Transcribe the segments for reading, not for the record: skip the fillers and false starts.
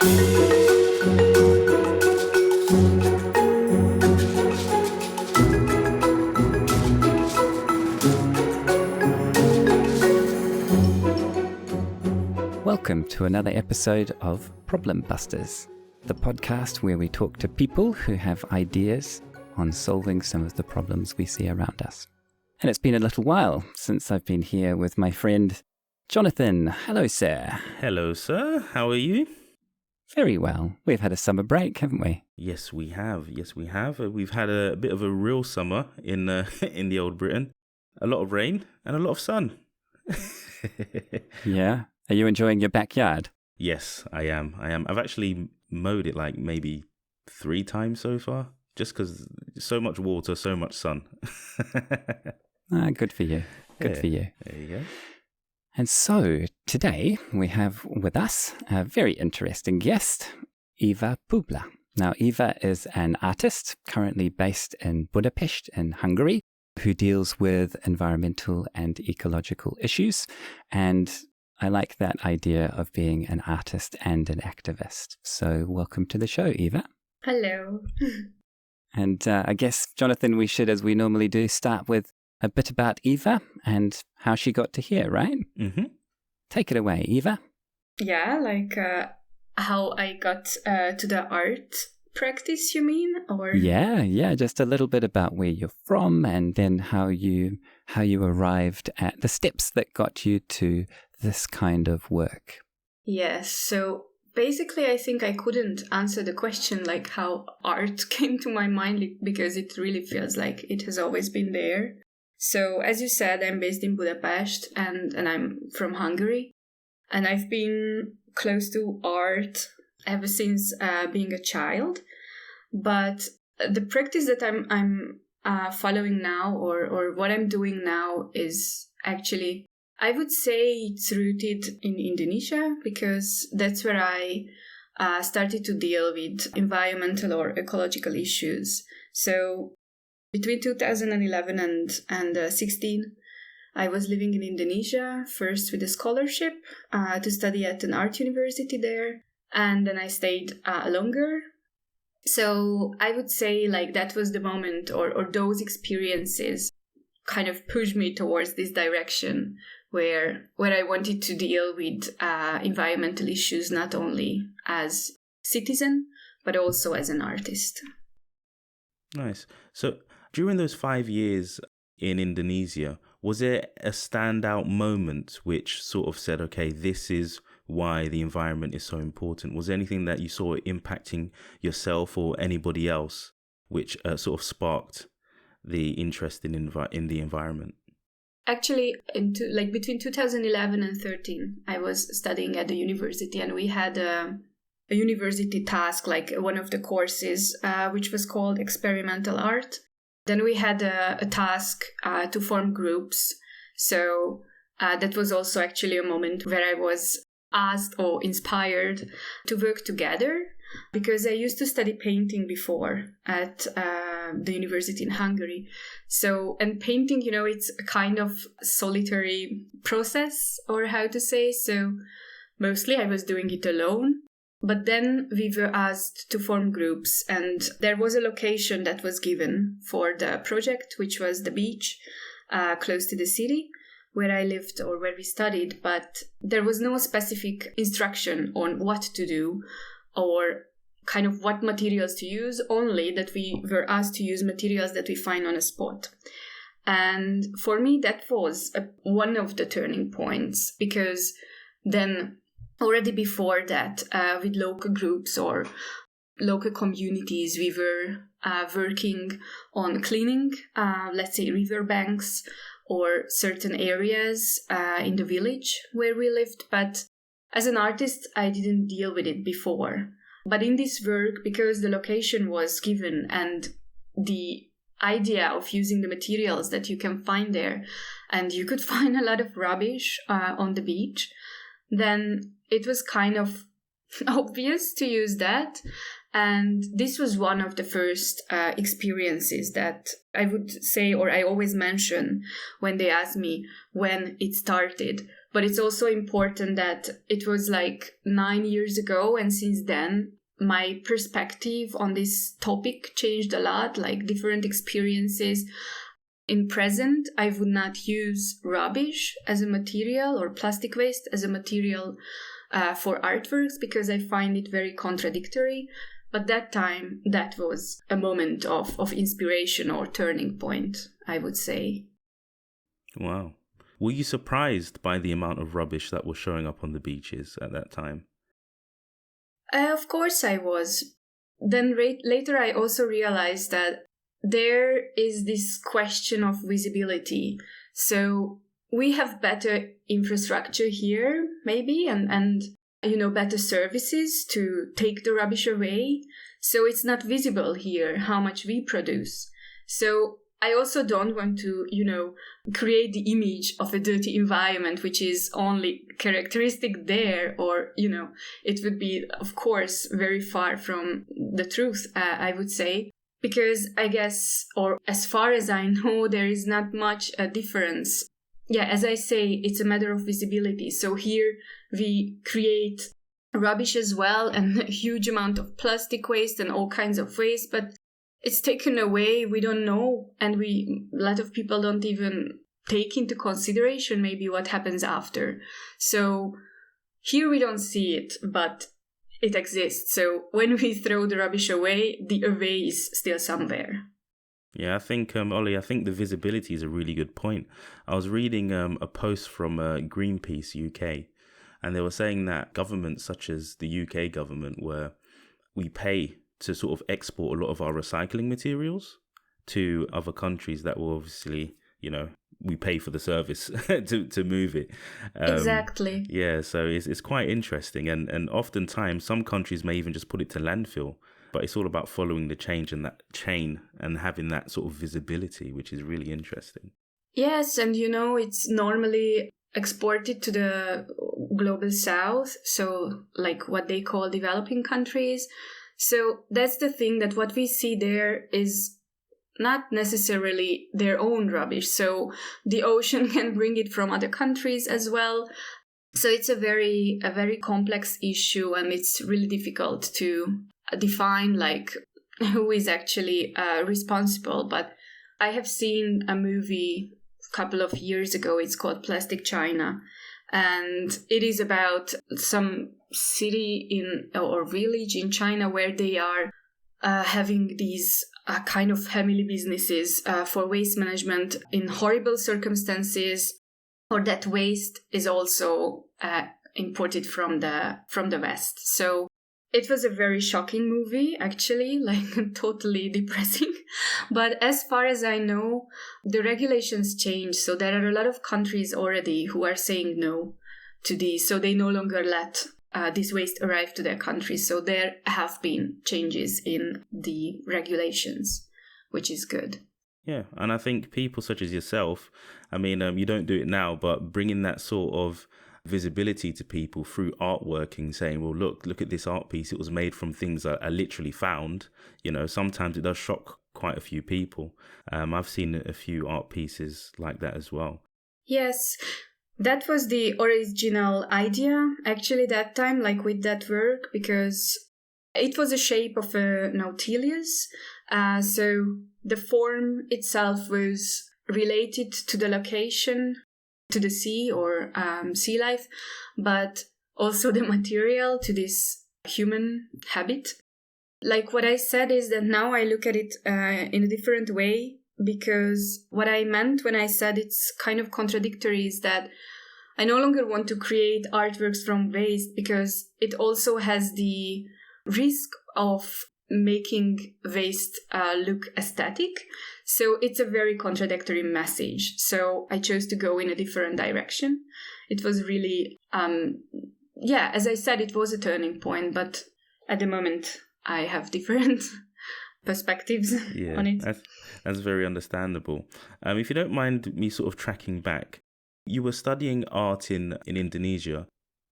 Welcome to another episode of Problem Busters, the podcast where we talk to people who have ideas on solving some of the problems we see around us. And it's been a little while since I've been here with my friend Jonathan. Hello, sir. Hello, sir. How are you? Very well. We've had a summer break, haven't we? Yes, we have. We've had a bit of a real summer in the old Britain. A lot of rain and a lot of sun. Yeah. Are you enjoying your backyard? Yes, I am. I've actually mowed it like maybe 3 times so far, just because so much water, so much sun. Good for you. Good for you. There you go. And so today we have with us a very interesting guest, Eva Bubla. Now, Eva is an artist currently based in Budapest in Hungary who deals with environmental and ecological issues. And I like that idea of being an artist and an activist. So welcome to the show, Eva. Hello. And I guess, Jonathan, we should, as we normally do, start with a bit about Eva and how she got to here, right? Mm-hmm. Take it away, Eva. Yeah, like how I got to the art practice, you mean? Or Yeah, just a little bit about where you're from and then how you arrived at the steps that got you to this kind of work. Yes, so basically I think I couldn't answer the question like how art came to my mind because it really feels like it has always been there. So as you said, I'm based in Budapest and I'm from Hungary, and I've been close to art ever since being a child. But the practice that I'm following now or what I'm doing now is actually, I would say it's rooted in Indonesia, because that's where I started to deal with environmental or ecological issues. So between 2011 and 16, I was living in Indonesia, first with a scholarship to study at an art university there, and then I stayed longer. So I would say like that was the moment or those experiences kind of pushed me towards this direction where I wanted to deal with environmental issues not only as citizen, but also as an artist. Nice. So during those 5 years in Indonesia, was there a standout moment which sort of said, okay, this is why the environment is so important? Was there anything that you saw impacting yourself or anybody else which sort of sparked the interest in the environment? Actually, between 2011 and 13, I was studying at the university, and we had a university task, like one of the courses, which was called experimental art. Then we had a task to form groups. So that was also actually a moment where I was asked or inspired to work together, because I used to study painting before at the university in Hungary. So, and painting, it's a kind of solitary process, or how to say. So mostly I was doing it alone. But then we were asked to form groups, and there was a location that was given for the project, which was the beach close to the city where I lived or where we studied. But there was no specific instruction on what to do or kind of what materials to use, only that we were asked to use materials that we find on a spot. And for me, that was one of the turning points, because then already before that, with local groups or local communities, we were working on cleaning, let's say, riverbanks or certain areas in the village where we lived. But as an artist, I didn't deal with it before. But in this work, because the location was given and the idea of using the materials that you can find there, and you could find a lot of rubbish on the beach, then it was kind of obvious to use that. And this was one of the first experiences that I would say, or I always mention when they ask me when it started, But it's also important that it was like 9 years ago, and since then, my perspective on this topic changed a lot, like different experiences. In present, I would not use rubbish as a material or plastic waste as a material for artworks because I find it very contradictory. But that time, that was a moment of inspiration or turning point, I would say. Wow. Were you surprised by the amount of rubbish that was showing up on the beaches at that time? Of course I was. Then later I also realized that there is this question of visibility. So we have better infrastructure here, maybe, and better services to take the rubbish away. So it's not visible here how much we produce. So I also don't want to, create the image of a dirty environment, which is only characteristic there, or, it would be, of course, very far from the truth, I would say, because I guess, or as far as I know, there is not much a difference. Yeah, as I say, it's a matter of visibility. So here we create rubbish as well and a huge amount of plastic waste and all kinds of waste, but it's taken away, we don't know, and a lot of people don't even take into consideration maybe what happens after. So here we don't see it, but it exists. So when we throw the rubbish away, the away is still somewhere. Yeah, I think, Ollie, I think the visibility is a really good point. I was reading a post from Greenpeace UK, and they were saying that governments such as the UK government, where we pay to sort of export a lot of our recycling materials to other countries that will obviously, we pay for the service to move it. Exactly. Yeah, so it's quite interesting. And oftentimes some countries may even just put it to landfill, but it's all about following the change in that chain and having that sort of visibility, which is really interesting. Yes, and it's normally exported to the global south, so like what they call developing countries. So that's the thing, that what we see there is not necessarily their own rubbish. So the ocean can bring it from other countries as well. So it's a very complex issue, and it's really difficult to define like who is actually responsible. But I have seen a movie a couple of years ago. It's called Plastic China. And it is about some city or village in China where they are having these kind of family businesses for waste management in horrible circumstances, or that waste is also imported from the West. So it was a very shocking movie, actually, like totally depressing. But as far as I know, the regulations changed. So there are a lot of countries already who are saying no to these. So they no longer let this waste arrive to their countries. So there have been changes in the regulations, which is good. Yeah, and I think people such as yourself, I mean, you don't do it now, but bringing that sort of visibility to people through artworking, saying, well, look at this art piece. It was made from things I literally found. Sometimes it does shock quite a few people. I've seen a few art pieces like that as well. Yes, that was the original idea, actually, that time, like with that work, because it was a shape of a Nautilus. So the form itself was related to the location, to the sea or sea life, but also the material to this human habit. Like what I said is that now I look at it in a different way, because what I meant when I said it's kind of contradictory is that I no longer want to create artworks from waste, because it also has the risk of making waste look aesthetic. So it's a very contradictory message. So I chose to go in a different direction. It was really, as I said, it was a turning point, but at the moment I have different perspectives on it. That's very understandable. If you don't mind me sort of tracking back, you were studying art in Indonesia.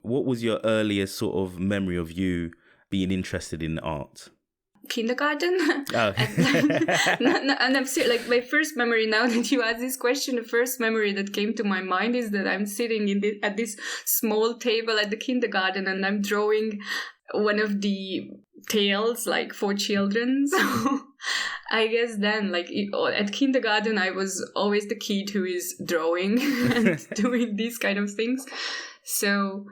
What was your earliest sort of memory of you being interested in art? kindergarten. Oh. and I'm like, my first memory, now that you ask this question, the first memory that came to my mind is that I'm sitting at this small table at the kindergarten, and I'm drawing one of the tales, like, for children. So I guess then, like, at kindergarten, I was always the kid who is drawing and doing these kind of things. So,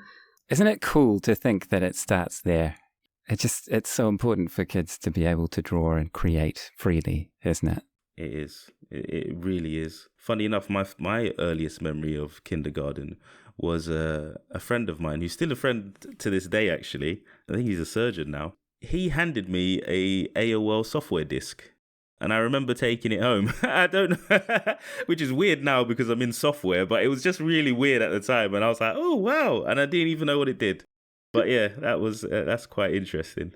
isn't it cool to think that it starts there? It's so important for kids to be able to draw and create freely, isn't it? It is. It really is. Funny enough, my earliest memory of kindergarten was a friend of mine, who's still a friend to this day, actually. I think he's a surgeon now. He handed me a AOL software disk, and I remember taking it home. I don't know, which is weird now because I'm in software, but it was just really weird at the time. And I was like, oh, wow. And I didn't even know what it did. But yeah, that's quite interesting.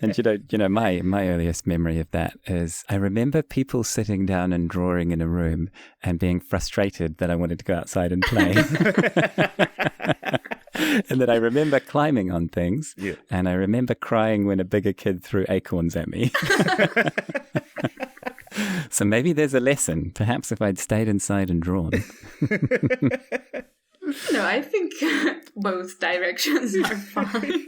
And you know, my earliest memory of that is I remember people sitting down and drawing in a room and being frustrated that I wanted to go outside and play. And then I remember climbing on things, yeah. And I remember crying when a bigger kid threw acorns at me. So maybe there's a lesson. Perhaps if I'd stayed inside and drawn. No, I think both directions are fine.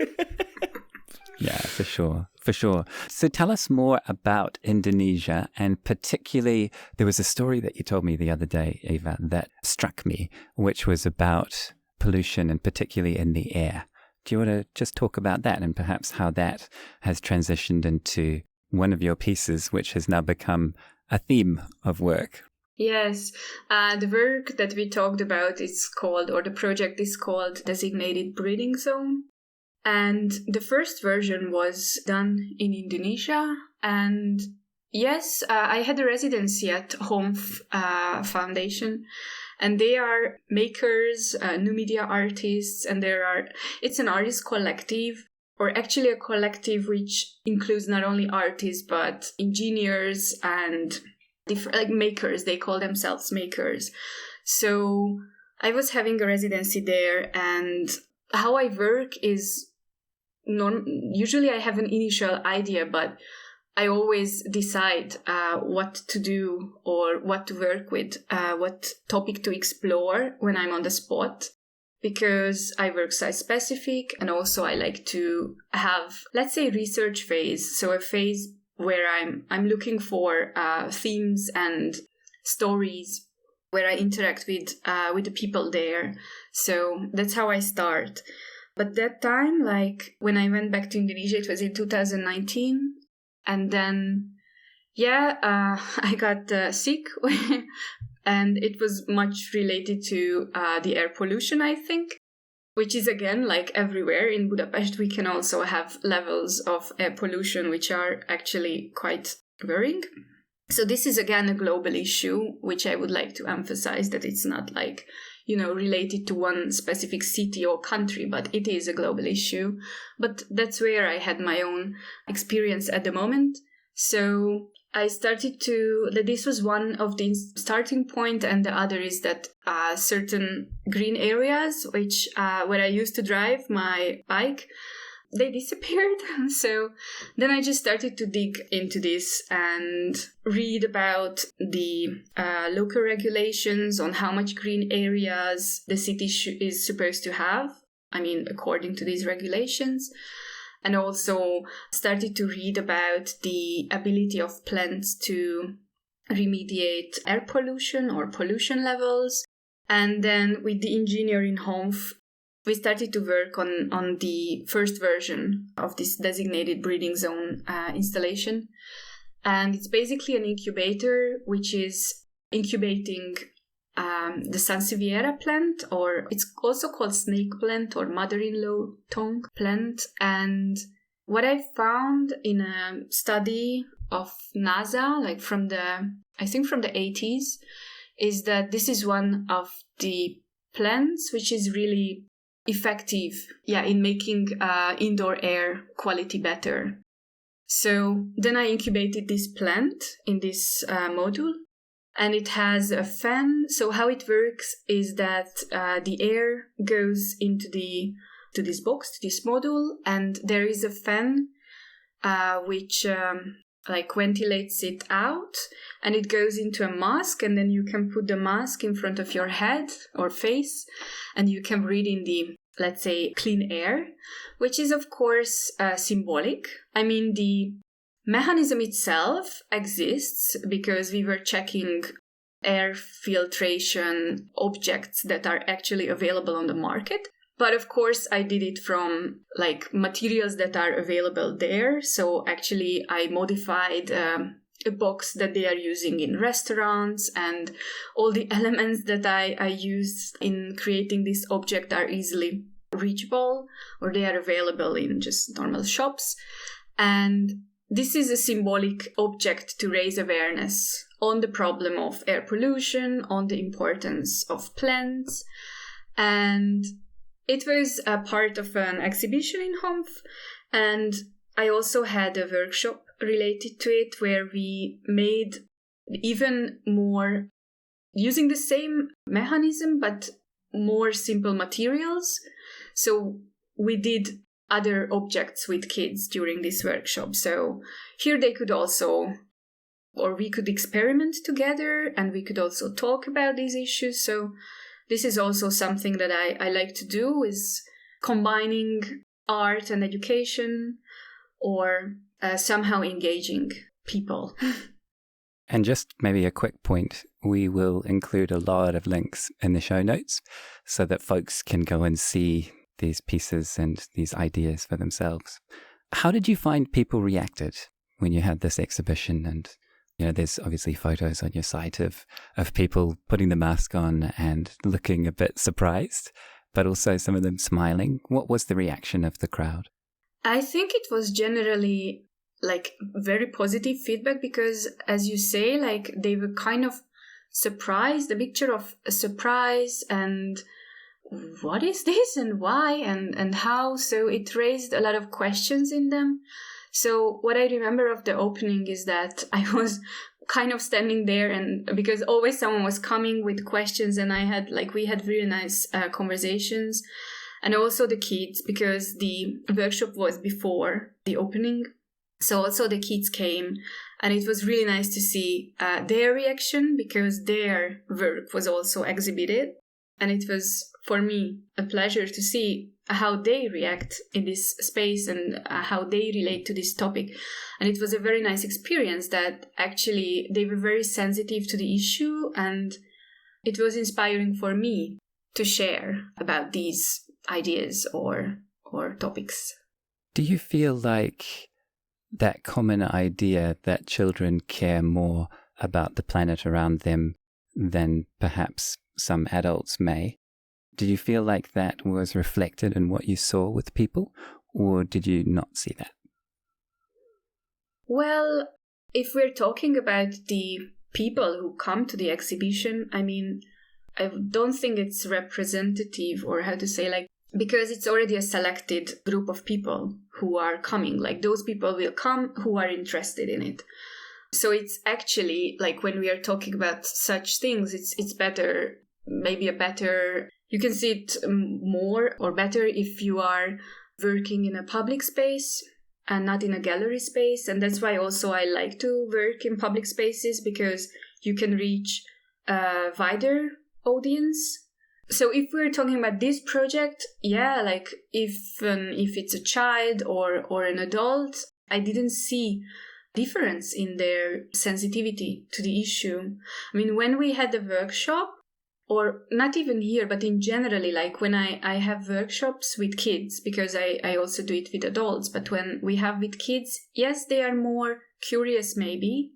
Yeah, for sure. So tell us more about Indonesia, and particularly, there was a story that you told me the other day, Eva, that struck me, which was about pollution, and particularly in the air. Do you want to just talk about that, and perhaps how that has transitioned into one of your pieces, which has now become a theme of work? Yes, the work that we talked about is called, or the project is called, Designated Breeding Zone. And the first version was done in Indonesia. And yes, I had a residency at HONF Foundation. And they are makers, new media artists, and it's an artist collective, or actually a collective which includes not only artists, but engineers and like makers. They call themselves makers. So I was having a residency there, and how I work is usually I have an initial idea, but I always decide what to do or what to work with, what topic to explore when I'm on the spot, because I work site-specific, and also I like to have, let's say, research phase, so a phase where I'm looking for themes and stories where I interact with the people there. So that's how I start. But that time, like when I went back to Indonesia, it was in 2019. And then, I got sick. And it was much related to the air pollution, I think, which is, again, like everywhere in Budapest, we can also have levels of air pollution which are actually quite worrying. So this is, again, a global issue, which I would like to emphasize, that it's not like, related to one specific city or country, but it is a global issue. But that's where I had my own experience at the moment. So I started this was one of the starting point, and the other is that certain green areas, which where I used to drive my bike, they disappeared. So then I just started to dig into this and read about the local regulations on how much green areas the city is supposed to have, according to these regulations. And also started to read about the ability of plants to remediate air pollution or pollution levels. And then with the engineer in HONF, we started to work on the first version of this designated breeding zone installation. And it's basically an incubator which is incubating the Sansevieria plant, or it's also called snake plant or mother-in-law tongue plant. And what I found in a study of NASA, like from the 80s, is that this is one of the plants which is really effective, in making indoor air quality better. So then I incubated this plant in this module, and it has a fan. So how it works is that the air goes into this box, to this module, and there is a fan, which like ventilates it out, and it goes into a mask, and then you can put the mask in front of your head or face, and you can breathe in the, let's say, clean air, which is of course symbolic. I mean, the mechanism itself exists because we were checking air filtration objects that are actually available on the market. But of course, I did it from like materials that are available there. So actually, I modified a box that they are using in restaurants, and all the elements that I used in creating this object are easily reachable, or they are available in just normal shops. And this is a symbolic object to raise awareness on the problem of air pollution, on the importance of plants, and it was a part of an exhibition in HONF, and I also had a workshop related to it where we made even more, using the same mechanism but more simple materials. So we did other objects with kids during this workshop. So here they could also, or we could experiment together, and we could also talk about these issues. So this is also something that I like to do, is combining art and education, or somehow engaging people. And just maybe a quick point, we will include a lot of links in the show notes so that folks can go and see these pieces and these ideas for themselves. How did you find people reacted when you had this exhibition? And there's obviously photos on your site of people putting the mask on and looking a bit surprised, but also some of them smiling. What was the reaction of the crowd? I think it was generally like very positive feedback because, as you say, like they were kind of surprised, the picture of a surprise and what is this and why and how. So it raised a lot of questions in them. So what I remember of the opening is that I was kind of standing there, and because always someone was coming with questions, and we had really nice conversations, and also the kids, because the workshop was before the opening. So also the kids came, and it was really nice to see their reaction because their work was also exhibited. And it was, for me, a pleasure to see how they react in this space and how they relate to this topic. And it was a very nice experience that actually they were very sensitive to the issue, and it was inspiring for me to share about these ideas or topics. Do you feel like that common idea that children care more about the planet around them than perhaps some adults may, did you feel like that was reflected in what you saw with people, or did you not see that? Well, if we're talking about the people who come to the exhibition, I mean, I don't think it's representative, or how to say, like, because it's already a selected group of people who are coming. Like, those people will come who are interested in it. So it's actually, like, when we are talking about such things, it's better, maybe a better, you can see it more or better if you are working in a public space and not in a gallery space. And that's why also I like to work in public spaces, because you can reach a wider audience. So if we're talking about this project, yeah, like if it's a child or an adult, I didn't see difference in their sensitivity to the issue. I mean, when we had the workshop, or not even here, but in generally, like when I have workshops with kids, because I also do it with adults, but when we have with kids, yes, they are more curious maybe,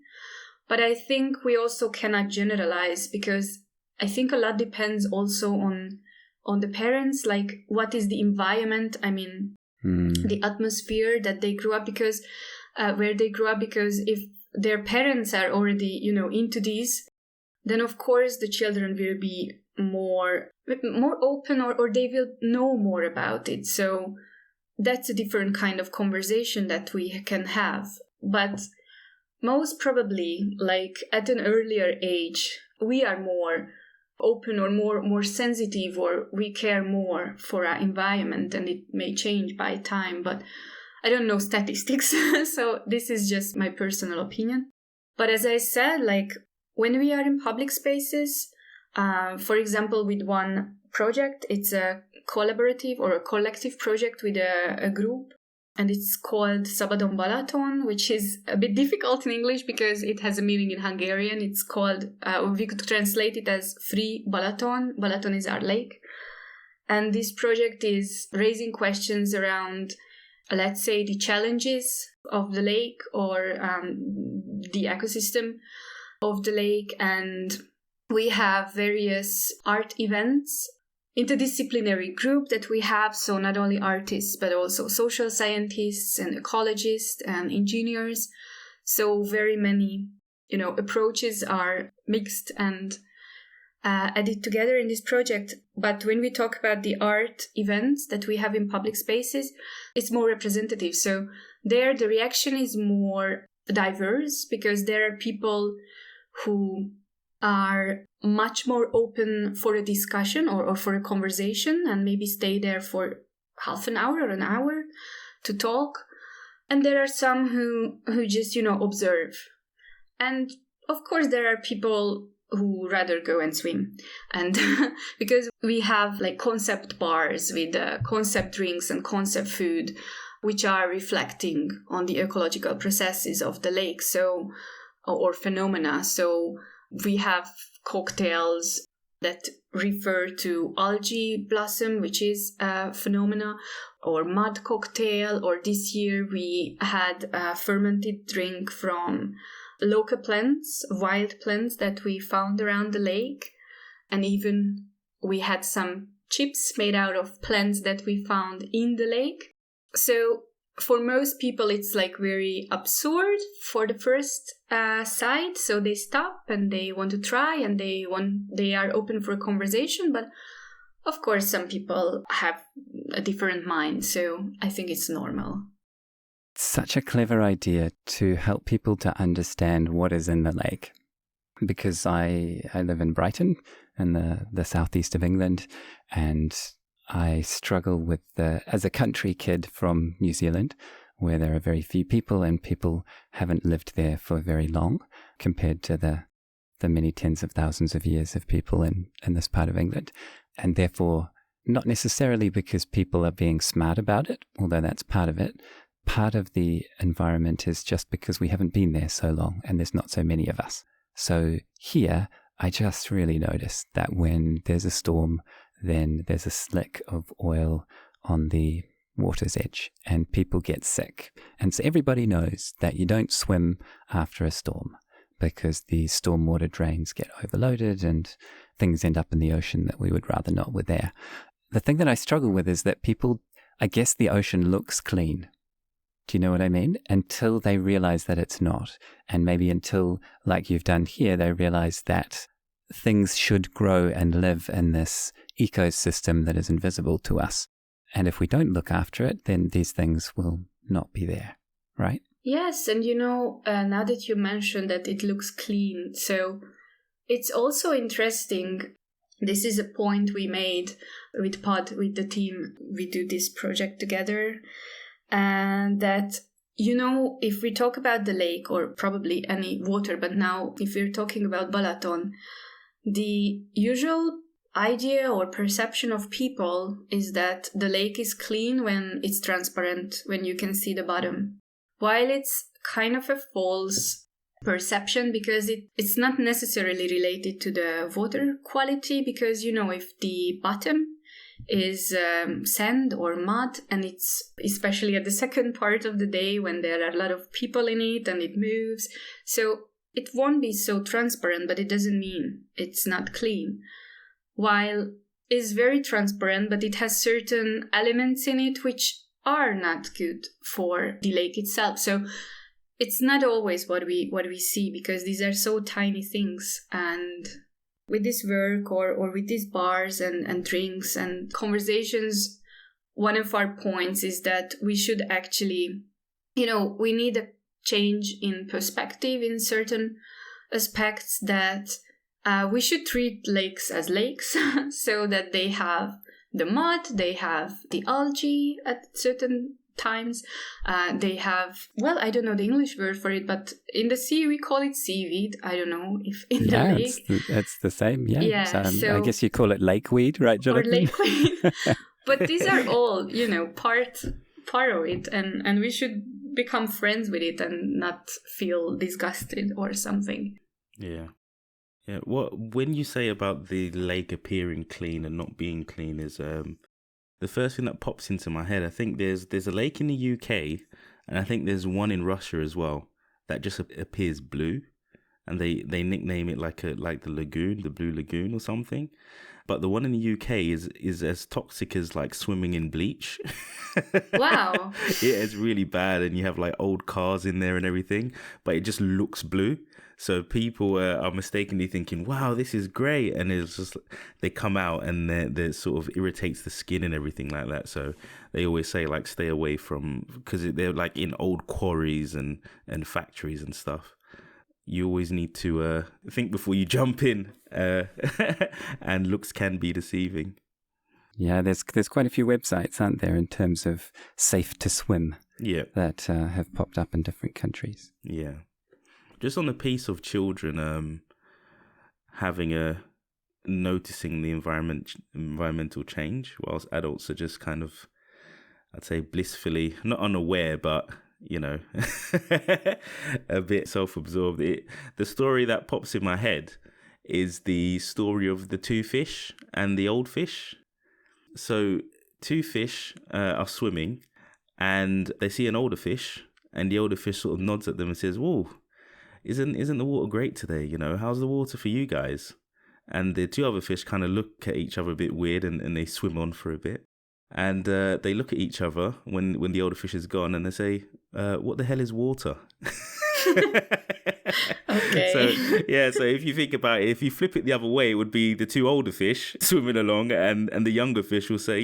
but I think we also cannot generalize, because I think a lot depends also on the parents, like what is the environment, I mean, the atmosphere that they grew up, because where they grew up, because if their parents are already, into these, then of course the children will be more open, or they will know more about it. So that's a different kind of conversation that we can have. But most probably, like at an earlier age, we are more open or more sensitive, or we care more for our environment, and it may change by time. But I don't know statistics, so this is just my personal opinion. But as I said, like when we are in public spaces, for example, with one project, it's a collaborative or a collective project with a group, and it's called Szabadon Balaton, which is a bit difficult in English because it has a meaning in Hungarian. It's called, we could translate it as Free Balaton. Balaton is our lake. And this project is raising questions around, let's say, the challenges of the lake or the ecosystem of the lake. And we have various art events, interdisciplinary group that we have. So not only artists, but also social scientists and ecologists and engineers. So very many, approaches are mixed and added together in this project. But when we talk about the art events that we have in public spaces, it's more representative. So there the reaction is more diverse because there are people who are much more open for a discussion or for a conversation and maybe stay there for half an hour or an hour to talk. And there are some who just, observe. And of course, there are people who rather go and swim. And because we have like concept bars with concept drinks and concept food, which are reflecting on the ecological processes of the lake, or phenomena. So we have cocktails that refer to algae blossom, which is a phenomena, or mud cocktail, or this year we had a fermented drink from local plants, wild plants that we found around the lake. And even we had some chips made out of plants that we found in the lake. So for most people, it's like very absurd for the first sight. So they stop and they want to try and they are open for a conversation. But of course, some people have a different mind. So I think it's normal. Such a clever idea to help people to understand what is in the lake. Because I live in Brighton in the southeast of England, and I struggle with as a country kid from New Zealand, where there are very few people and people haven't lived there for very long compared to the many tens of thousands of years of people in this part of England. And therefore, not necessarily because people are being smart about it, although that's part of it. Part of the environment is just because we haven't been there so long and there's not so many of us. So here, I just really noticed that when there's a storm, then there's a slick of oil on the water's edge and people get sick. And so everybody knows that you don't swim after a storm because the stormwater drains get overloaded and things end up in the ocean that we would rather not were there. The thing that I struggle with is that people, I guess the ocean looks clean. Do you know what I mean? Until they realize that it's not. And maybe until, like you've done here, they realize that things should grow and live in this ecosystem that is invisible to us. And if we don't look after it, then these things will not be there, right? Yes, and now that you mentioned that it looks clean, so it's also interesting. This is a point we made with the team. We do this project together. And that, if we talk about the lake or probably any water, but now if we're talking about Balaton, the usual idea or perception of people is that the lake is clean when it's transparent, when you can see the bottom. While it's kind of a false perception because it's not necessarily related to the water quality because, if the bottom is sand or mud, and it's especially at the second part of the day when there are a lot of people in it and it moves, so it won't be so transparent, but it doesn't mean it's not clean. While it's very transparent, but it has certain elements in it which are not good for the lake itself. So it's not always what we see because these are so tiny things. And with this work or with these bars and drinks and conversations, one of our points is that we should actually, we need a change in perspective in certain aspects, that we should treat lakes as lakes so that they have the mud, they have the algae at certain times. They have, well, I don't know the English word for it, but in the sea we call it seaweed. I don't know if in the lake. It's the same, yeah. Yeah, so I guess you call it lakeweed, right, Jonathan? Or lakeweed. But these are all, part of it, and we should become friends with it and not feel disgusted or something. Yeah. Yeah. When you say about the lake appearing clean and not being clean is the first thing that pops into my head. I think there's a lake in the UK, and I think there's one in Russia as well that just appears blue, and they nickname it like the lagoon, the Blue Lagoon or something. But the one in the UK is as toxic as like swimming in bleach. Wow. Yeah, it's really bad, and you have like old cars in there and everything, but it just looks blue. So people are mistakenly thinking, wow, this is great. And it's just, they come out and they sort of irritates the skin and everything like that. So they always say like, stay away from, because they're like in old quarries and factories and stuff. You always need to think before you jump in, and looks can be deceiving. Yeah, there's quite a few websites, aren't there, in terms of safe to swim, that have popped up in different countries. Yeah. Just on the piece of children noticing the environmental change, whilst adults are just kind of, I'd say, blissfully, not unaware, but a bit self-absorbed. The story that pops in my head is the story of the two fish and the old fish. So two fish are swimming, and they see an older fish, and the older fish sort of nods at them and says, "Whoa, isn't the water great today? How's the water for you guys?" And the two other fish kind of look at each other a bit weird, and they swim on for a bit. And they look at each other when the older fish is gone, and they say, "What the hell is water?" Okay. So if you think about it, if you flip it the other way, it would be the two older fish swimming along, and the younger fish will say,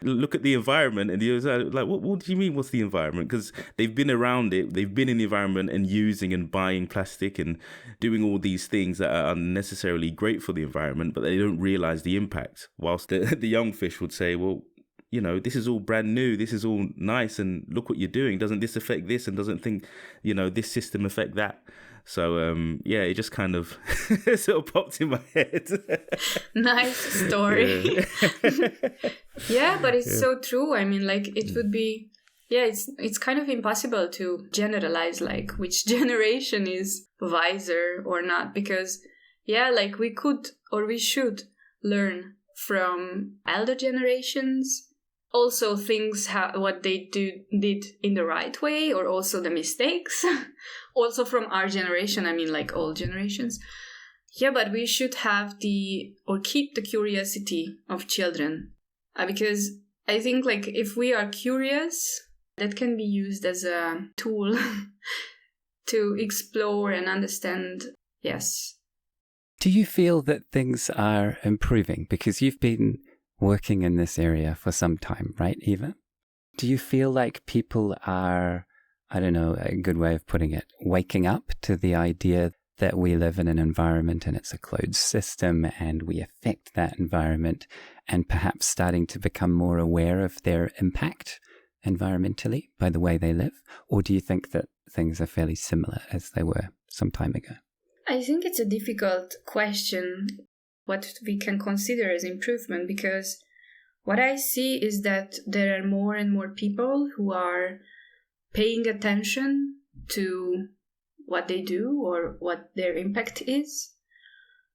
look at the environment, and you're like, what do you mean? What's the environment? Because they've been around it, they've been in the environment and using and buying plastic and doing all these things that are unnecessarily great for the environment, but they don't realize the impact. Whilst the young fish would say, well, this is all brand new. This is all nice. And look what you're doing. Doesn't this affect this? And doesn't think, this system affect that? So, it just kind of sort of popped in my head. Nice story. Yeah, but it's so true. I mean, like, it would be, it's kind of impossible to generalize, like, which generation is wiser or not. Because, like, we could or we should learn from elder generations. Also things, what they did in the right way, or also the mistakes. Also from our generation, I mean, like all generations. Yeah, but we should keep the curiosity of children. Because I think, like, if we are curious, that can be used as a tool to explore and understand. Yes. Do you feel that things are improving? Because you've been working in this area for some time, right, Eva? Do you feel like people are, I don't know, a good way of putting it, waking up to the idea that we live in an environment and it's a closed system and we affect that environment, and perhaps starting to become more aware of their impact environmentally by the way they live? Or do you think that things are fairly similar as they were some time ago? I think it's a difficult question, what we can consider as improvement, because what I see is that there are more and more people who are paying attention to what they do or what their impact is.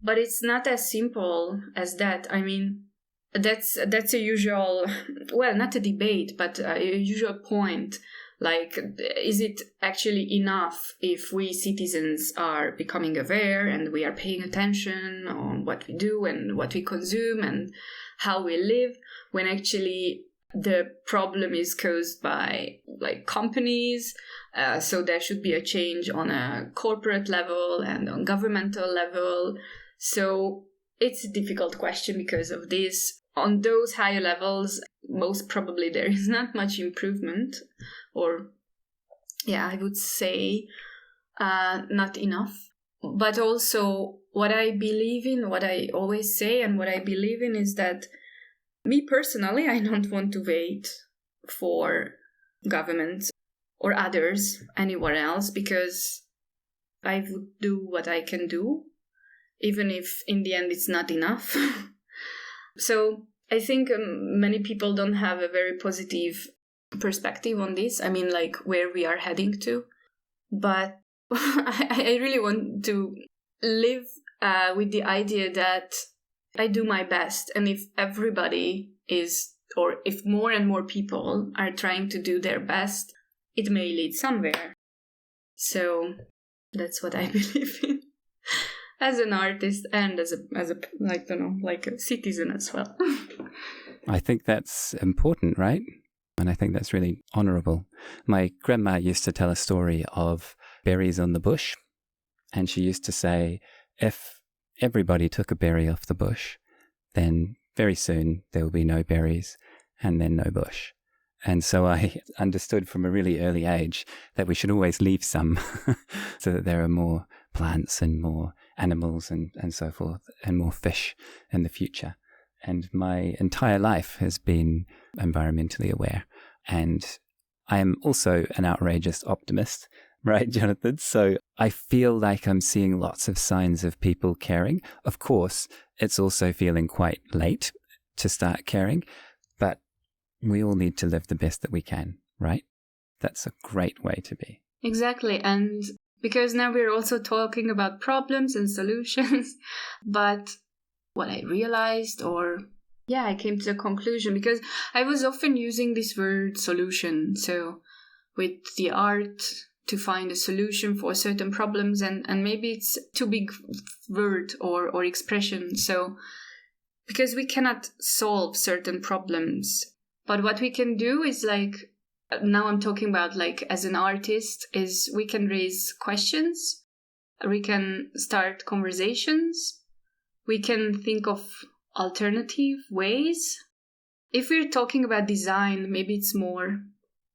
But it's not as simple as that. I mean, that's a usual, well, not a debate, but a usual point. Like, is it actually enough if we citizens are becoming aware and we are paying attention on what we do and what we consume and how we live, when actually the problem is caused by, like, companies? So there should be a change on a corporate level and on governmental level. So it's a difficult question because of this. On those higher levels, most probably there is not much improvement, or, I would say not enough. But also what I believe in, what I always say and what I believe in is that me personally, I don't want to wait for government or others anywhere else, because I would do what I can do, even if in the end it's not enough. So I think many people don't have a very positive perspective on this. I mean, like where we are heading to. But I really want to live with the idea that I do my best. And if everybody is, or if more and more people are trying to do their best, it may lead somewhere. So that's what I believe in as an artist and as a like, like a citizen as well. I think that's important, right? And I think that's really honorable. My grandma used to tell a story of berries on the bush. And she used to say, if everybody took a berry off the bush, then very soon there will be no berries and then no bush. And so I understood from a really early age that we should always leave some so that there are more plants and more animals and so forth, and more fish in the future. And my entire life has been environmentally aware. And I am also an outrageous optimist, right, Jonathan? So I feel like I'm seeing lots of signs of people caring. Of course, it's also feeling quite late to start caring, but we all need to live the best that we can, right? That's a great way to be. Exactly. And because now we're also talking about problems and solutions, but what I realized, I came to the conclusion, because I was often using this word solution. So with the art to find a solution for certain problems, and maybe it's too big word or expression. So because we cannot solve certain problems, but what we can do is like, now I'm talking about like as an artist, is we can raise questions, we can start conversations, we can think of alternative ways. If we're talking about design, maybe it's more,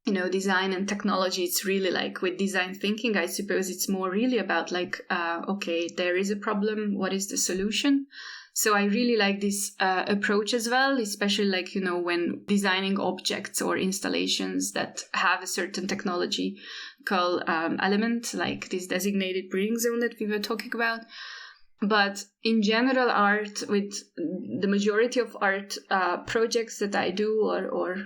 design and technology. It's really like with design thinking, I suppose it's more really about like, okay, there is a problem, what is the solution? So I really like this approach as well, especially like, when designing objects or installations that have a certain technological element, like this designated breeding zone that we were talking about. But in general, art, with the majority of art projects that I do or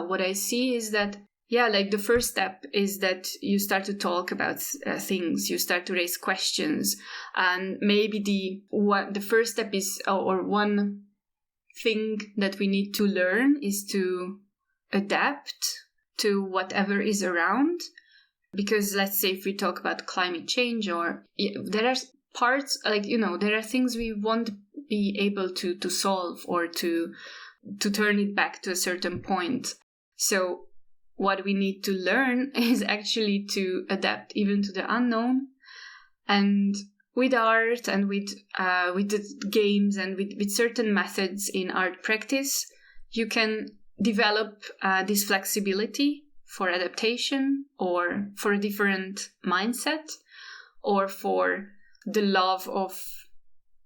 what I see is that, like the first step is that you start to talk about things, you start to raise questions, and maybe the first step is, or one thing that we need to learn is to adapt to whatever is around. Because let's say if we talk about climate change, or there are parts, like, there are things we won't be able to solve or to turn it back to a certain point. So what we need to learn is actually to adapt even to the unknown. And with art and with the games and with certain methods in art practice, you can develop this flexibility for adaptation, or for a different mindset, or for the love of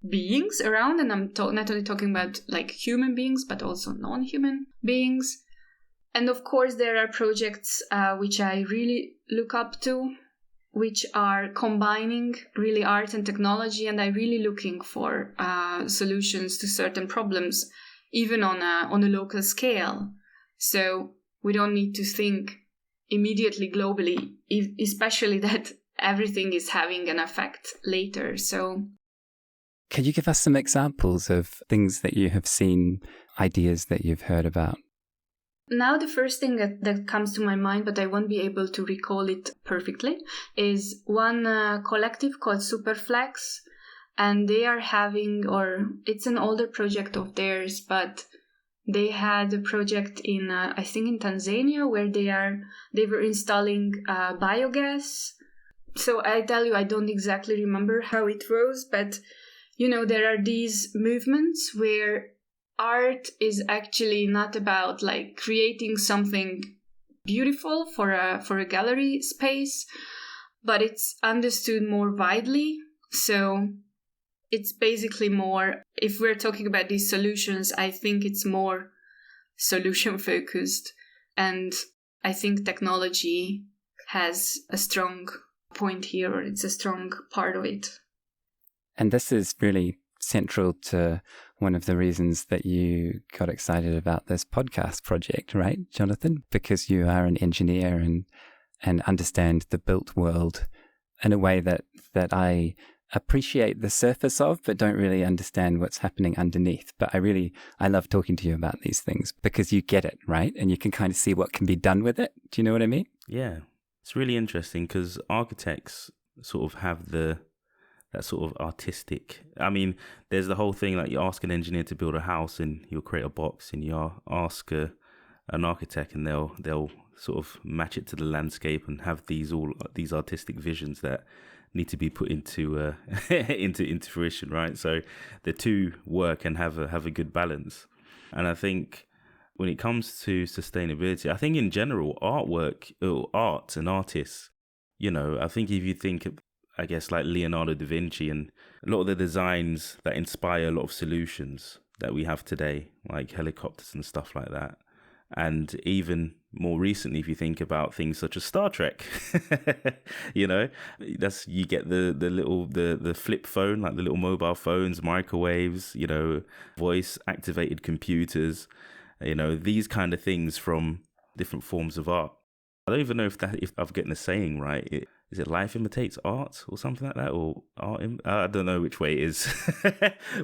beings around. And I'm not only talking about like human beings, but also non-human beings. And of course, there are projects which I really look up to, which are combining really art and technology, and I'm really looking for solutions to certain problems, even on a local scale. So we don't need to think immediately globally, especially that everything is having an effect later. So, can you give us some examples of things that you have seen, ideas that you've heard about? Now the first thing that comes to my mind, but I won't be able to recall it perfectly, is one collective called Superflex, and they are having, or it's an older project of theirs, but they had a project in, I think in Tanzania, where they were installing biogas. So I tell you, I don't exactly remember how it was, but there are these movements where art is actually not about like creating something beautiful for a gallery space, but it's understood more widely. So it's basically more, if we're talking about these solutions, I think it's more solution focused. And I think technology has a strong point here, or it's a strong part of it. And this is really central to one of the reasons that you got excited about this podcast project, right, Jonathan? Because you are an engineer and understand the built world in a way that I appreciate the surface of, but don't really understand what's happening underneath. But I love talking to you about these things because you get it, right? And you can kind of see what can be done with it. Do you know what I mean? Yeah, it's really interesting because architects sort of have that sort of artistic. I mean, there's the whole thing like you ask an engineer to build a house and he'll create a box, and you ask an architect and they'll sort of match it to the landscape and have these artistic visions that need to be put into into fruition, right? So the two work and have a good balance. And I think when it comes to sustainability, I think in general, art and artists, I think if you think of, I guess, like Leonardo da Vinci and a lot of the designs that inspire a lot of solutions that we have today, like helicopters and stuff like that. And even more recently, if you think about things such as Star Trek, you get the flip phone, like the little mobile phones, microwaves, voice activated computers, these kind of things from different forms of art. I don't even know if I'm getting the saying right. Is it life imitates art or something like that? Or I don't know which way it is.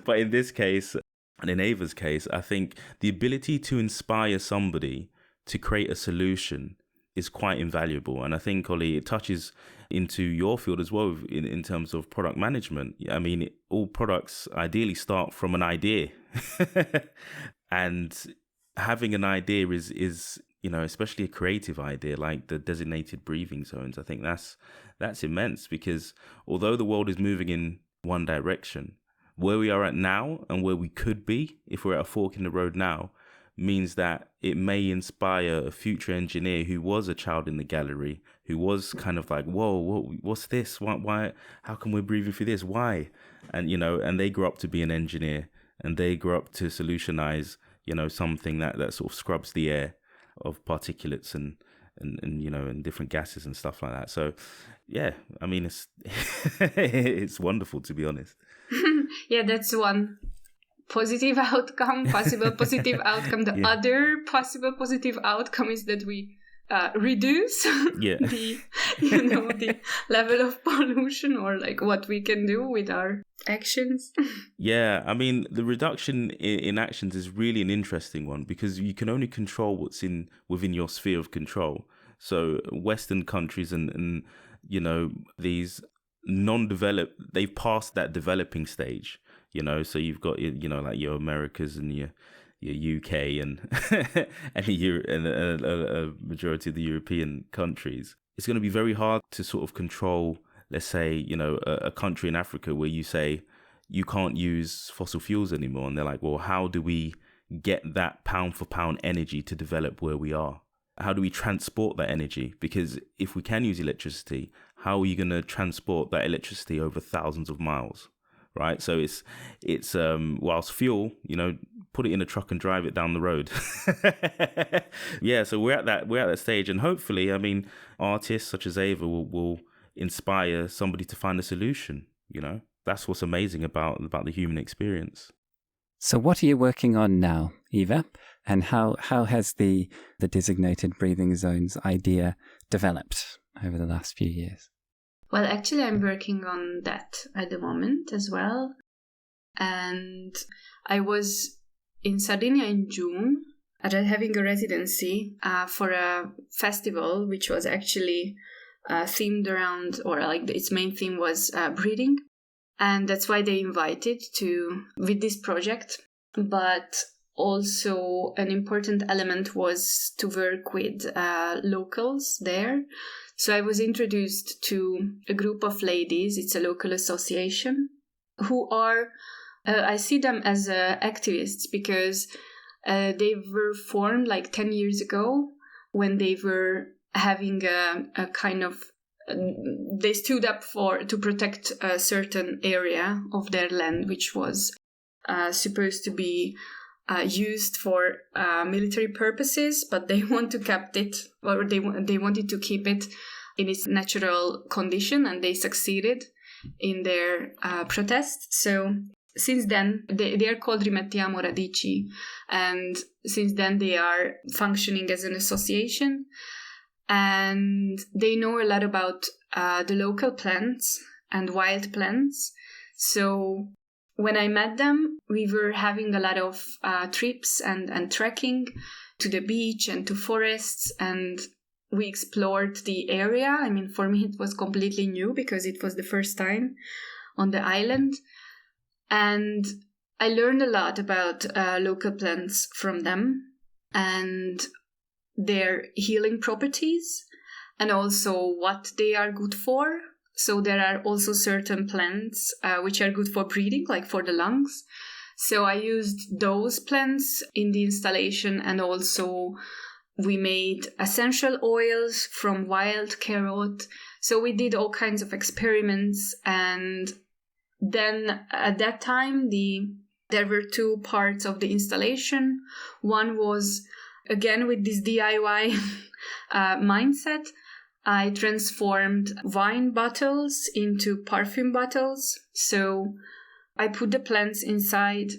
But in this case, and in Eva's case, I think the ability to inspire somebody to create a solution is quite invaluable. And I think, Ollie, it touches into your field as well in terms of product management. I mean, all products ideally start from an idea. And having an idea is especially a creative idea like the designated breathing zones. I think that's immense, because although the world is moving in one direction, where we are at now and where we could be if we're at a fork in the road now means that it may inspire a future engineer who was a child in the gallery, who was kind of like, whoa, what's this? Why? How come we're breathing through this? Why? And, and they grow up to be an engineer, and they grow up to solutionize, something that sort of scrubs the air of particulates and different gases and stuff like that. So, yeah, I mean, it's it's wonderful, to be honest. Yeah, that's one possible positive outcome. The other possible positive outcome is that we reduce the level of pollution, or like what we can do with our actions. Yeah, I mean, the reduction in actions is really an interesting one, because you can only control what's within your sphere of control. So Western countries and these non-developed, they've passed that developing stage, so you've got, like your Americas and your UK and and a majority of the European countries. It's going to be very hard to sort of control, let's say, a country in Africa where you say you can't use fossil fuels anymore, and they're like, well, how do we get that pound for pound energy to develop where we are? How do we transport that energy? Because if we can use electricity, how are you going to transport that electricity over thousands of miles, right? So it's whilst fuel, put it in a truck and drive it down the road. Yeah, so we're at that stage, and hopefully, I mean, artists such as Eva will inspire somebody to find a solution. That's what's amazing about the human experience. So what are you working on now, Eva? And how has the designated breathing zones idea developed over the last few years? Well, actually, I'm working on that at the moment as well. And I was in Sardinia in June, having a residency for a festival, which was actually themed around, or like its main theme was breathing. And that's why they invited with this project. But also an important element was to work with locals there. So I was introduced to a group of ladies. It's a local association who are, I see them as activists, because they were formed like 10 years ago when they were having a kind of, they stood up to protect a certain area of their land, which was supposed to be used for military purposes, but they want to keep it, or they wanted to keep it in its natural condition, and they succeeded in their protest. So since then, they are called Rimettiamo Radici, and since then they are functioning as an association, and they know a lot about the local plants and wild plants. So when I met them, we were having a lot of trips and trekking to the beach and to forests, and we explored the area. I mean, for me, it was completely new because it was the first time on the island. And I learned a lot about local plants from them and their healing properties, and also what they are good for. So there are also certain plants which are good for breathing, like for the lungs. So I used those plants in the installation, and also we made essential oils from wild carrot. So we did all kinds of experiments. And then at that time, there were two parts of the installation. One was, again, with this DIY mindset, I transformed wine bottles into perfume bottles. So I put the plants inside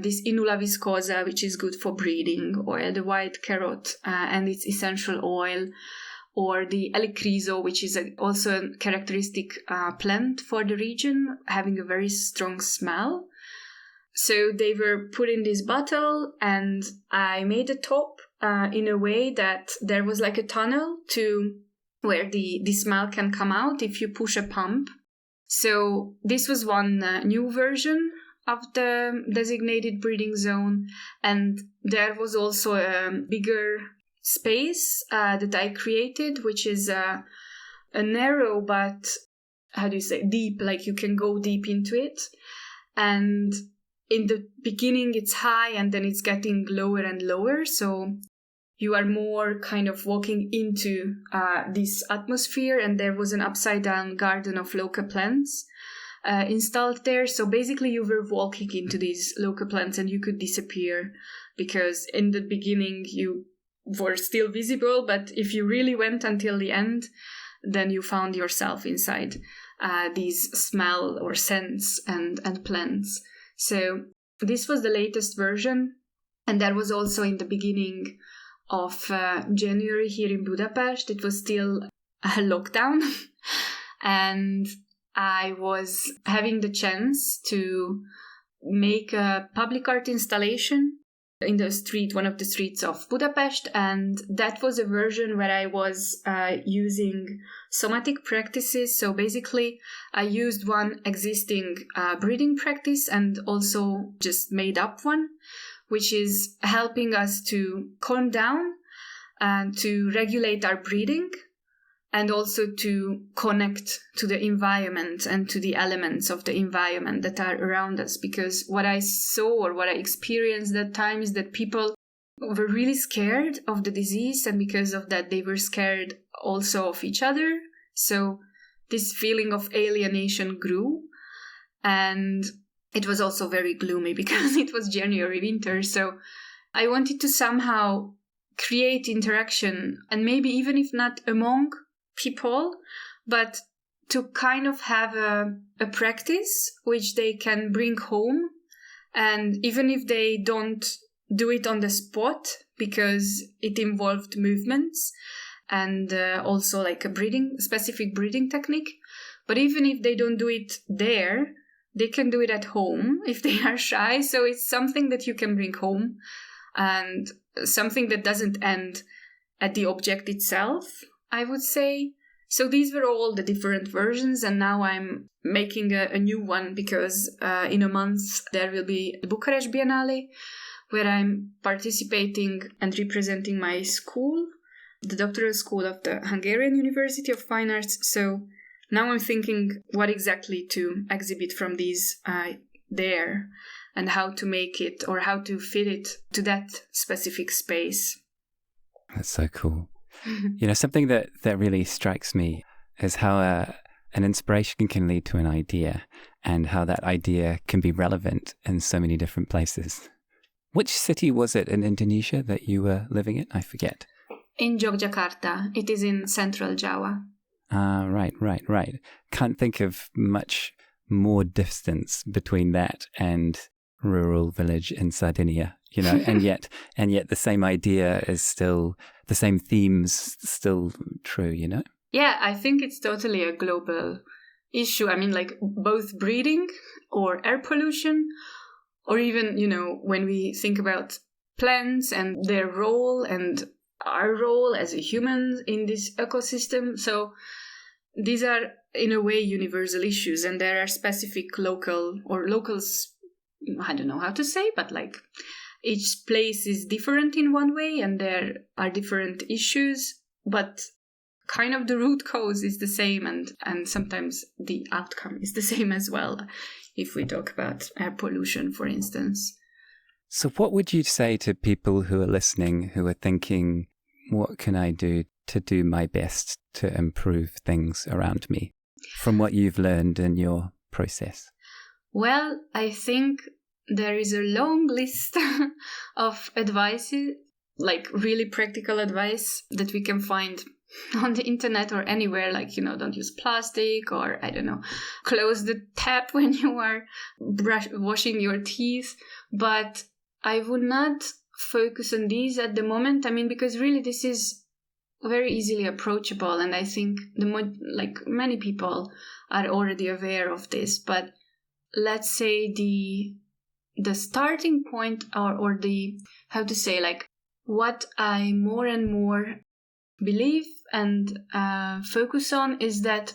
this Inula viscosa, which is good for breathing, or the white carrot and its essential oil, or the Elicriso, which is also a characteristic plant for the region, having a very strong smell. So they were put in this bottle, and I made the top in a way that there was like a tunnel to where the smell can come out if you push a pump. So this was one new version of the designated breeding zone, and there was also a bigger space that I created, which is a narrow but, deep, like you can go deep into it. And in the beginning it's high, and then it's getting lower and lower, so you are more kind of walking into this atmosphere. And there was an upside down garden of local plants installed there. So basically you were walking into these local plants, and you could disappear, because in the beginning you were still visible, but if you really went until the end, then you found yourself inside these smell or scents and plants. So this was the latest version, and that was also in the beginning of January here in Budapest. It was still a lockdown, and I was having the chance to make a public art installation in the street, one of the streets of Budapest, and that was a version where I was using somatic practices. So basically I used one existing breathing practice and also just made up one, which is helping us to calm down and to regulate our breathing, and also to connect to the environment and to the elements of the environment that are around us. Because what I saw, or what I experienced that time, is that people were really scared of the disease, and because of that they were scared also of each other. So this feeling of alienation grew, and it was also very gloomy because it was January, winter. So I wanted to somehow create interaction, and maybe even if not among people, but to kind of have a practice which they can bring home. And even if they don't do it on the spot, because it involved movements and also like a specific breathing technique, but even if they don't do it there, they can do it at home if they are shy. So it's something that you can bring home, and something that doesn't end at the object itself, I would say. So these were all the different versions, and now I'm making a new one, because in a month there will be the Bucharest Biennale, where I'm participating and representing my school, the doctoral school of the Hungarian University of Fine Arts. So now I'm thinking what exactly to exhibit from these there, and how to make it, or how to fit it to that specific space. That's so cool. You know, something that really strikes me is how an inspiration can lead to an idea, and how that idea can be relevant in so many different places. Which city was it in Indonesia that you were living in? I forget. In Yogyakarta. It is in central Java. Right. Can't think of much more distance between that and rural village in Sardinia, and yet the same idea is still, the same themes still true, Yeah, I think it's totally a global issue. I mean, like both breeding or air pollution, or even, when we think about plants and their role and our role as a human in this ecosystem. So these are, in a way, universal issues, and there are specific locals, I don't know how to say, but like each place is different in one way, and there are different issues, but kind of the root cause is the same, and sometimes the outcome is the same as well, if we talk about air pollution, for instance. So what would you say to people who are listening, who are thinking, what can I do to do my best to improve things around me, from what you've learned in your process? Well, I think there is a long list of advices, like really practical advice that we can find on the internet or anywhere, like, don't use plastic, or, I don't know, close the tap when you are washing your teeth. But I would not focus on these at the moment. I mean, because really this is very easily approachable, and I think many people are already aware of this. But let's say the starting point, or the, how to say, like what I more and more believe and focus on is that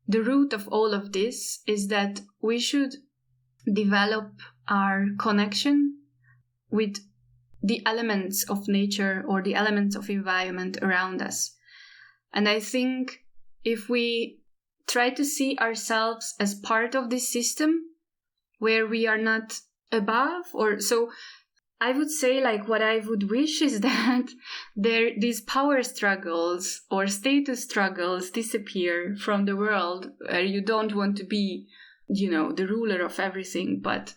the root of all of this is that we should develop our connection with the elements of nature or the elements of environment around us. And I think if we try to see ourselves as part of this system where we are not above, or so, I would say, like, what I would wish is that these power struggles or status struggles disappear from the world, where you don't want to be, the ruler of everything, but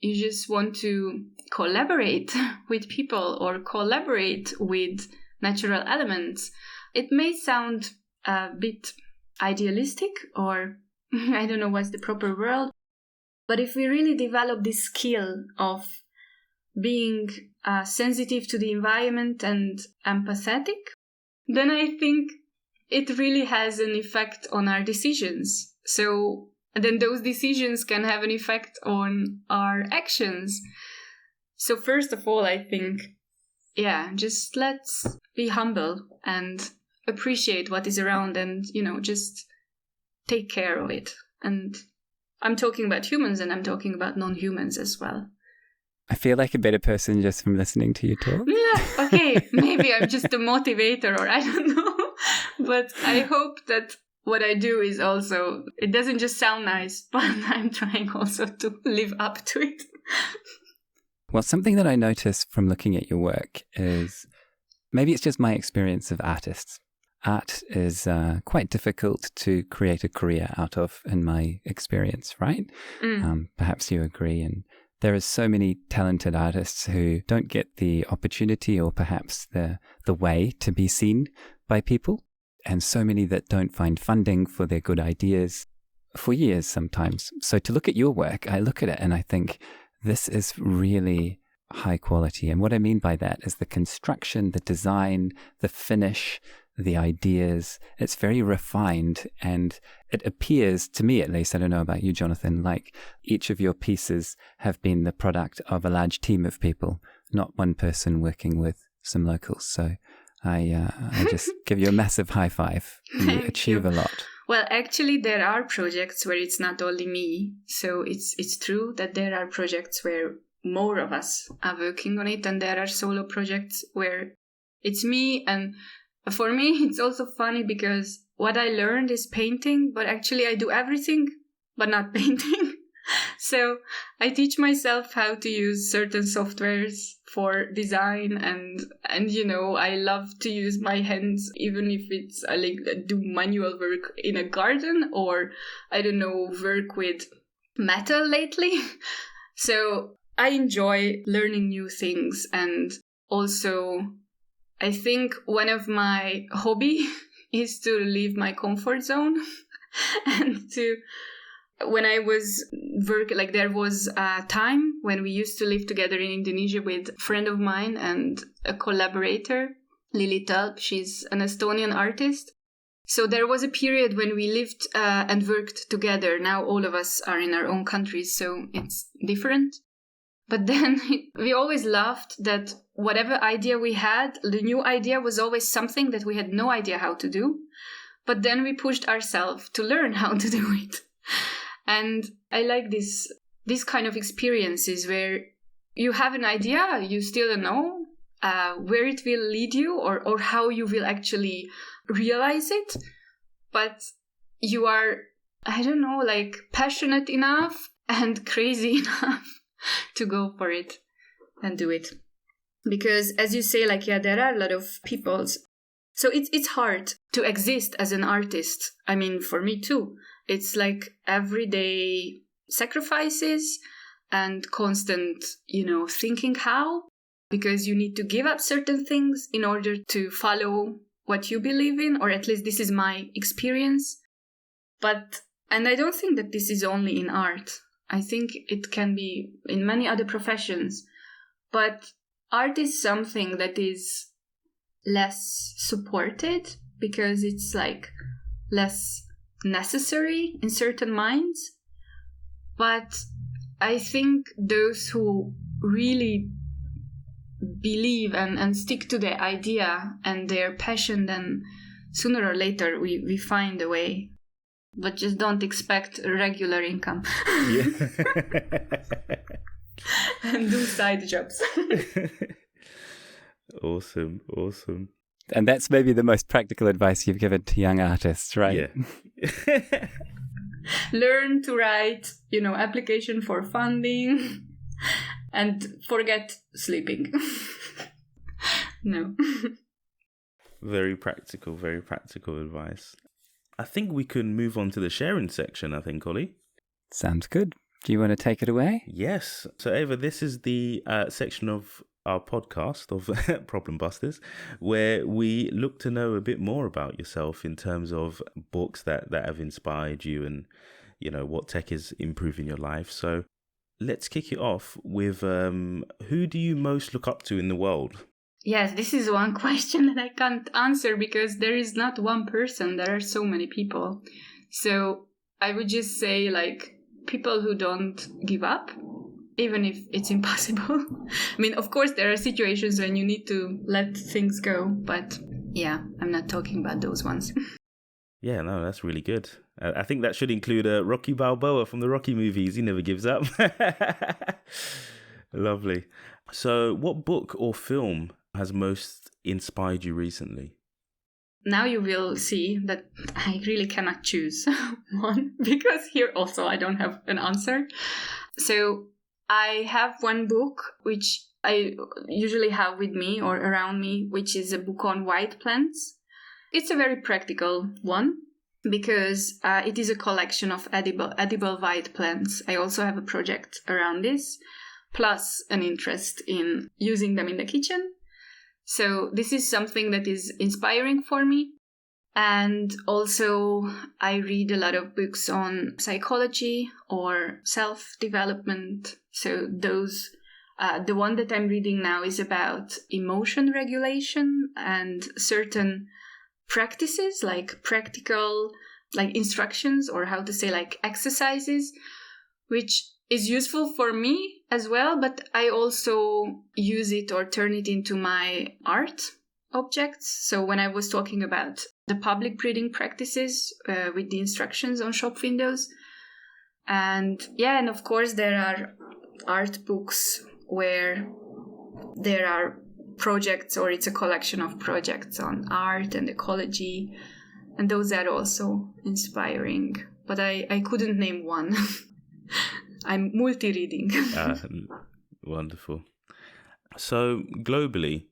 you just want to collaborate with people or collaborate with natural elements. It may sound a bit idealistic, or I don't know what's the proper word, but if we really develop this skill of being sensitive to the environment and empathetic, then I think it really has an effect on our decisions. So then those decisions can have an effect on our actions. So first of all, I think, just let's be humble and appreciate what is around, and, just take care of it. And I'm talking about humans, and I'm talking about non-humans as well. I feel like a better person just from listening to you talk. Yeah, okay, maybe I'm just a motivator, or I don't know. But I hope that what I do is also, it doesn't just sound nice, but I'm trying also to live up to it. Well, something that I noticed from looking at your work is, maybe it's just my experience of artists. Art is quite difficult to create a career out of, in my experience, right? Perhaps you agree. And there are so many talented artists who don't get the opportunity, or perhaps the way to be seen by people, and so many that don't find funding for their good ideas for years sometimes. So to look at your work, I look at it and I think, this is really high quality. And what I mean by that is the construction, the design, the finish, the ideas. It's very refined, and it appears, to me at least, I don't know about you, Jonathan, like each of your pieces have been the product of a large team of people, not one person working with some locals. So I just give you a massive high five. You achieve a lot. Well, actually, there are projects where it's not only me. So it's true that there are projects where more of us are working on it, and there are solo projects where it's me. And for me, it's also funny because what I learned is painting, but actually I do everything but not painting. So I teach myself how to use certain softwares for design, and I love to use my hands, even if it's do manual work in a garden, or I don't know, work with metal lately. So I enjoy learning new things, and also I think one of my hobby is to leave my comfort zone and to when I was like there was a time when we used to live together in Indonesia with a friend of mine and a collaborator, Lili Talp. She's an Estonian artist. So there was a period when we lived and worked together. Now all of us are in our own countries, so it's different. But then we always laughed that whatever idea we had, the new idea was always something that we had no idea how to do. But then we pushed ourselves to learn how to do it. And I like this kind of experiences where you have an idea, you still don't know where it will lead you or how you will actually realize it. But you are, I don't know, like passionate enough and crazy enough to go for it and do it. Because as you say, like, yeah, there are a lot of people. So it's hard to exist as an artist. I mean, for me too. It's like everyday sacrifices and constant, thinking how. Because you need to give up certain things in order to follow what you believe in, or at least this is my experience. And I don't think that this is only in art. I think it can be in many other professions. But art is something that is less supported because it's like less necessary in certain minds. But I think those who really believe and stick to their idea and their passion, then sooner or later we find a way. But just don't expect a regular income. Yeah. And do side jobs. Awesome. And that's maybe the most practical advice you've given to young artists, right? Yeah. Learn to write, application for funding and forget sleeping. No. Very practical advice. I think we can move on to the sharing section, Ollie. Sounds good. Do you want to take it away? Yes. So, Eva, this is the section of our podcast of Problem Busters, where we look to know a bit more about yourself in terms of books that have inspired you and, what tech is improving your life. So let's kick it off with who do you most look up to in the world? Yes, this is one question that I can't answer because there is not one person. There are so many people. So I would just say, like, people who don't give up, even if it's impossible. I mean, of course, there are situations when you need to let things go. But yeah, I'm not talking about those ones. Yeah, no, that's really good. I think that should include Rocky Balboa from the Rocky movies. He never gives up. Lovely. So what book or film has most inspired you recently? Now you will see that I really cannot choose one because here also I don't have an answer. So I have one book which I usually have with me or around me, which is a book on white plants. It's a very practical one because it is a collection of edible white plants. I also have a project around this, plus an interest in using them in the kitchen. So this is something that is inspiring for me. And also I read a lot of books on psychology or self-development. So those, the one that I'm reading now is about emotion regulation and certain practices, like practical, like instructions or how to say, like exercises, which is useful for me as well, but I also use it or turn it into my art objects. So when I was talking about the public breathing practices with the instructions on shop windows, and of course there are art books where there are projects, or it's a collection of projects on art and ecology, and those are also inspiring. But I couldn't name one. I'm multi-reading. Wonderful. So globally,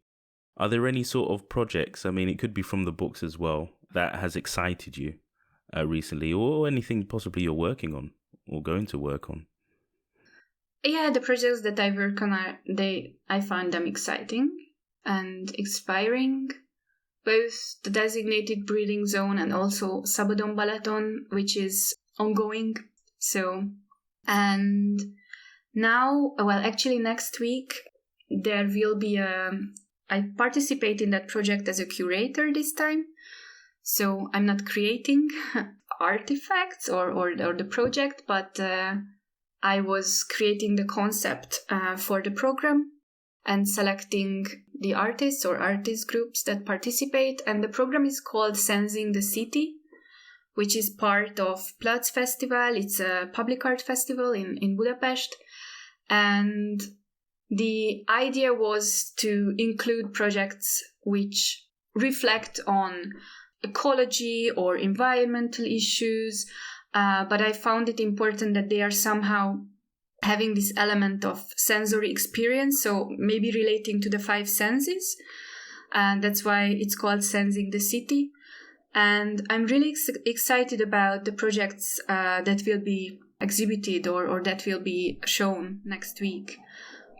are there any sort of projects, I mean, it could be from the books as well, that has excited you recently, or anything possibly you're working on or going to work on? Yeah, the projects that I work on I find them exciting and inspiring. Both the designated breeding zone and also Szabadon Balaton, which is ongoing. So, and now, well, actually next week, there will be I participate in that project as a curator this time. So I'm not creating artifacts or the project, but I was creating the concept for the program and selecting the artists or artist groups that participate. And the program is called Sensing the City, which is part of Platz Festival. It's a public art festival in Budapest. And the idea was to include projects which reflect on ecology or environmental issues, but I found it important that they are somehow having this element of sensory experience, so maybe relating to the 5 senses, and that's why it's called Sensing the City. And I'm really excited about the projects that will be exhibited or that will be shown next week,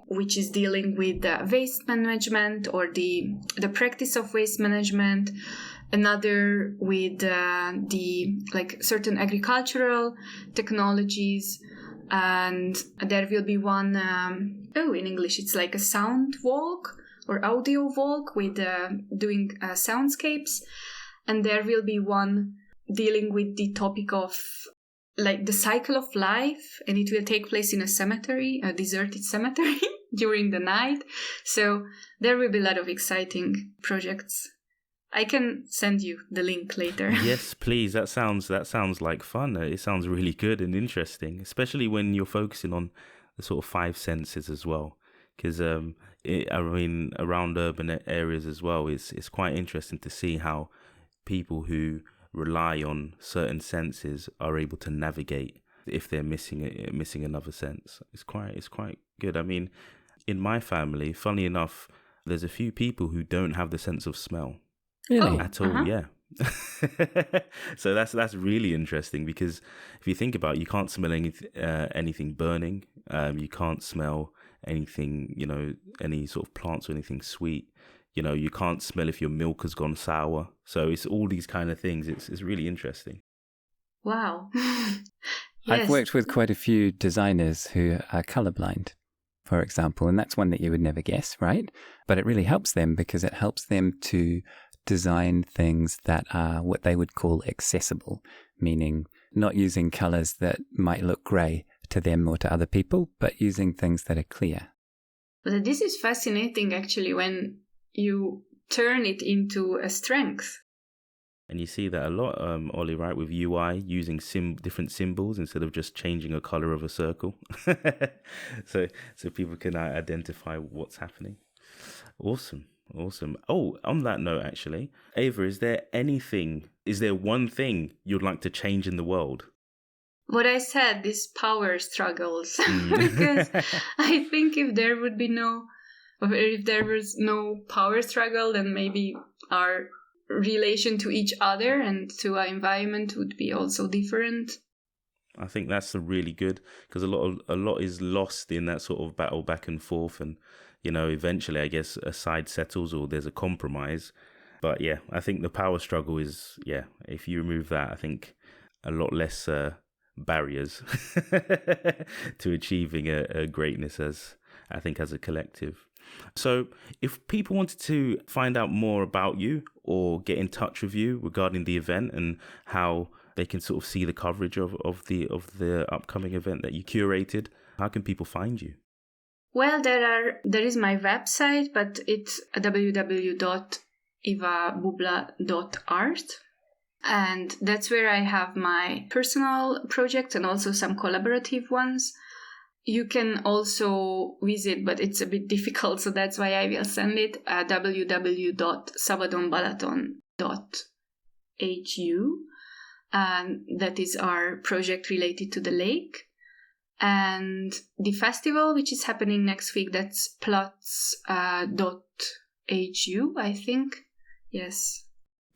which is dealing with waste management or the practice of waste management. Another with the certain agricultural technologies, and there will be one in English it's like a sound walk or audio walk with doing soundscapes, and there will be one dealing with the topic of the cycle of life, and it will take place in a cemetery, a deserted cemetery during the night. So there will be a lot of exciting projects. I can send you the link later. Yes, please. That sounds like fun. It sounds really good and interesting, especially when you're focusing on the sort of 5 senses as well. Because around urban areas as well, it's quite interesting to see how people who rely on certain senses are able to navigate if they're missing another sense. It's quite good. I mean, in my family, funny enough, there's a few people who don't have the sense of smell. Really? At all, yeah. So that's really interesting, because if you think about it, you can't smell anything burning. You can't smell anything, any sort of plants or anything sweet. You can't smell if your milk has gone sour. So it's all these kind of things. It's really interesting. Wow. Yes. I've worked with quite a few designers who are colorblind, for example, and that's one that you would never guess, right? But it really helps them because it helps them to design things that are what they would call accessible, meaning not using colors that might look grey to them or to other people, but using things that are clear. But this is fascinating, actually, when you turn it into a strength. And you see that a lot, Ollie, right, with UI, using different symbols instead of just changing a color of a circle. so people can identify what's happening. Awesome. Oh, on that note, actually, Eva, is there one thing you'd like to change in the world? What I said, these power struggles. Because I think if there was no power struggle, then maybe our relation to each other and to our environment would be also different. I think that's really good, because a lot is lost in that sort of battle back and forth, and eventually I guess a side settles or there's a compromise. But yeah, I think the power struggle is, if you remove that, I think a lot less barriers to achieving a greatness as a collective. So if people wanted to find out more about you or get in touch with you regarding the event and how they can sort of see the coverage of the upcoming event that you curated, how can people find you? Well, there is my website, but it's www.evabubla.art. And that's where I have my personal projects and also some collaborative ones. You can also visit, but it's a bit difficult, so that's why I will send it, www.szabadonbalaton.hu. And that is our project related to the lake. And the festival, which is happening next week, that's Platz.hu, I think. Yes.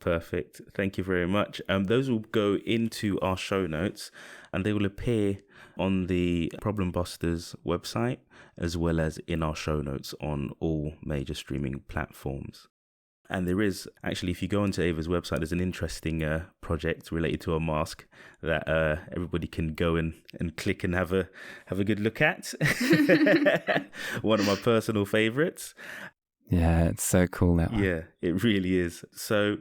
Perfect. Thank you very much. Those will go into our show notes and they will appear on the Problem Busters website as well as in our show notes on all major streaming platforms. And there is actually, if you go onto Eva's website, there's an interesting project related to a mask that everybody can go and click and have a good look at. One of my personal favorites. Yeah, it's so cool, that one. Yeah, it really is. So,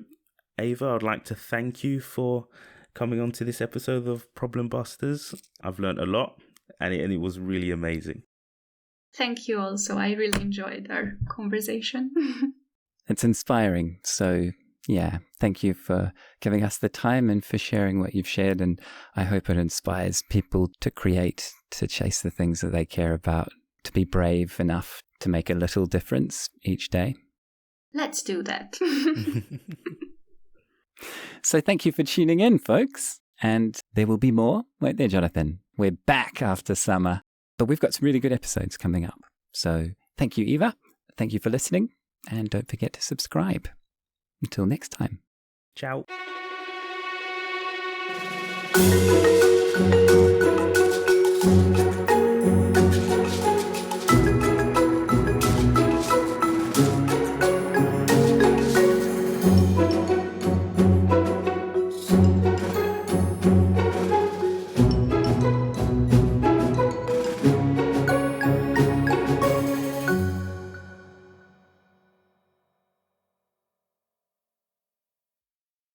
Eva, I'd like to thank you for coming on to this episode of Problem Busters. I've learned a lot and it was really amazing. Thank you also. I really enjoyed our conversation. It's inspiring. So, yeah, thank you for giving us the time and for sharing what you've shared. And I hope it inspires people to create, to chase the things that they care about, to be brave enough to make a little difference each day. Let's do that. So thank you for tuning in, folks. And there will be more, won't there, Jonathan? We're back after summer, but we've got some really good episodes coming up. So thank you, Eva. Thank you for listening. And don't forget to subscribe. Until next time. Ciao.